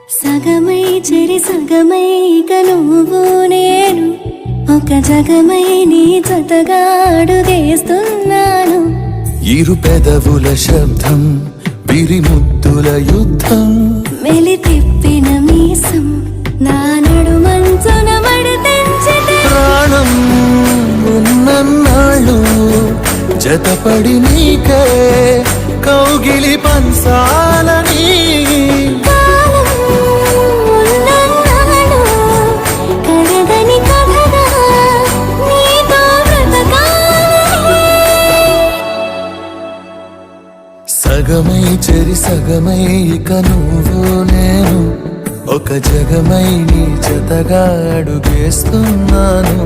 సగమై చెరి సగమై ఇక నువ్వు నేను ఒక జగమై నీ జతగా అడుగేస్తున్నాను. ఇరు పెదవుల శబ్దం పిరిముద్దుల యుద్ధం మెలి తిప్పిన మీసం నా నడుమంచున మడతెంచితే ప్రాణం ఉన్నన్నాళ్ళు జతపడి నీకే కౌగిలి పంచాలని కాలం ఉన్నన్నాడు కడగని కథగా నీతో బ్రతకాలని. సగమై చెరి సగమై ఇక నువ్వు నేను ఒక జగమై నీ జతగా అడుగేస్తున్నాను.